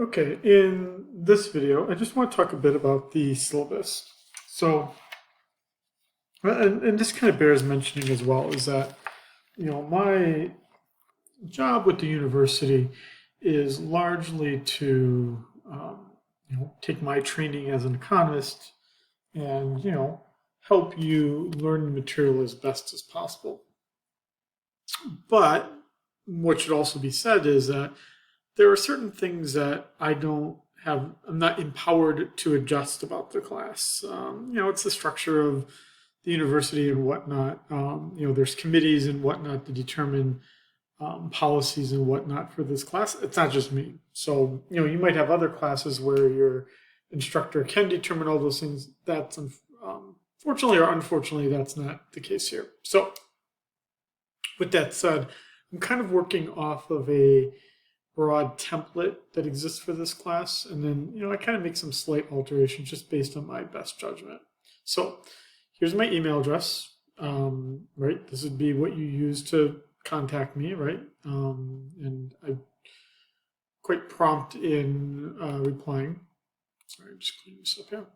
Okay, in this video, I just want to talk a bit about the syllabus. So, and this kind of bears mentioning as well, is that, my job with the university is largely to, take my training as an economist and, help you learn the material as best as possible. But what should also be said is that there are certain things that I'm not empowered to adjust about the class. It's the structure of the university and whatnot. There's committees and whatnot to determine policies and whatnot for this class. It's not just me. So, you might have other classes where your instructor can determine all those things. That's fortunately or unfortunately, that's not the case here. So, with that said, I'm kind of working off of a broad template that exists for this class. And then, I kind of make some slight alterations just based on my best judgment. So here's my email address, right? This would be what you use to contact me, right? And I'm quite prompt in replying. Sorry, just clean this up here.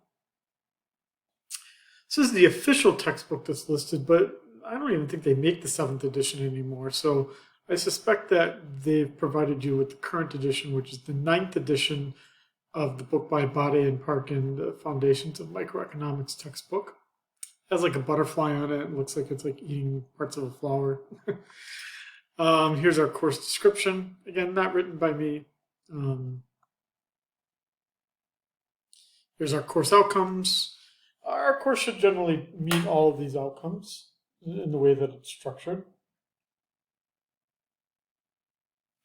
This is the official textbook that's listed, but I don't even think they make the 7th edition anymore. So I suspect that they've provided you with the current edition, which is the 9th edition of the book by Bade and Parkin, The Foundations of Microeconomics textbook. It has like a butterfly on it. It looks like it's like eating parts of a flower. Here's our course description. Again, not written by me. Here's our course outcomes. Our course should generally meet all of these outcomes in the way that it's structured.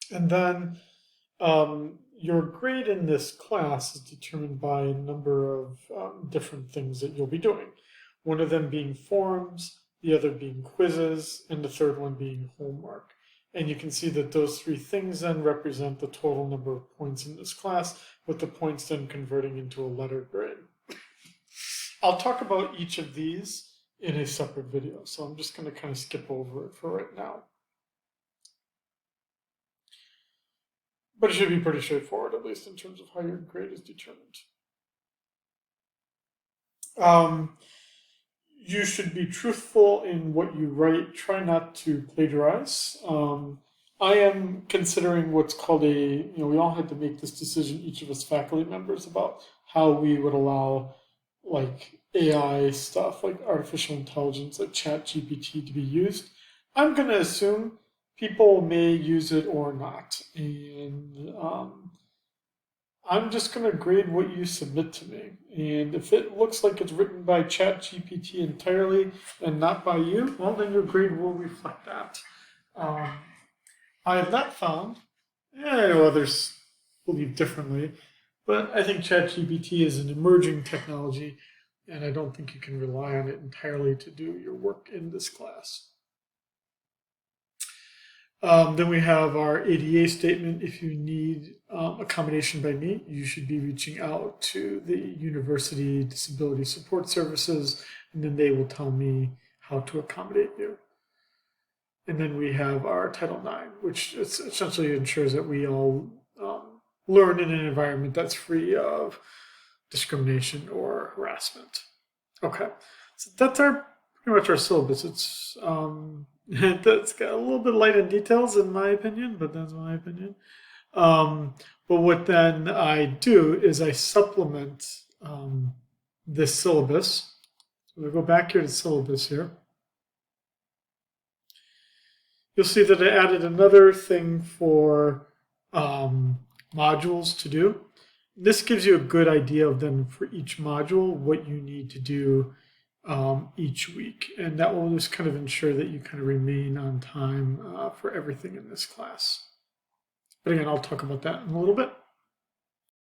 And then your grade in this class is determined by a number of different things that you'll be doing. One of them being forums, the other being quizzes, and the third one being homework. And you can see that those 3 things then represent the total number of points in this class, with the points then converting into a letter grade. I'll talk about each of these in a separate video, so I'm just going to kind of skip over it for right now. But it should be pretty straightforward, at least in terms of how your grade is determined. You should be truthful in what you write. Try not to plagiarize. I am considering what's called we all had to make this decision, each of us faculty members, about how we would allow like AI stuff, like artificial intelligence, like ChatGPT to be used. I'm going to assume people may use it or not. And I'm just going to grade what you submit to me. And if it looks like it's written by ChatGPT entirely and not by you, well, then your grade will reflect that. I have not found, others believe differently, but I think ChatGPT is an emerging technology, and I don't think you can rely on it entirely to do your work in this class. Then we have our ADA statement. If you need accommodation by me, you should be reaching out to the University Disability Support Services, and then they will tell me how to accommodate you. And then we have our Title IX, which essentially ensures that we all learn in an environment that's free of discrimination or harassment. Okay, so that's pretty much our syllabus. It's that's got a little bit light in details, in my opinion, but that's my opinion. But what then I do is I supplement this syllabus. So we go back here to syllabus here. You'll see that I added another thing for modules to do. This gives you a good idea of then for each module what you need to do each week, and that will just kind of ensure that you kind of remain on time for everything in this class. But again, I'll talk about that in a little bit.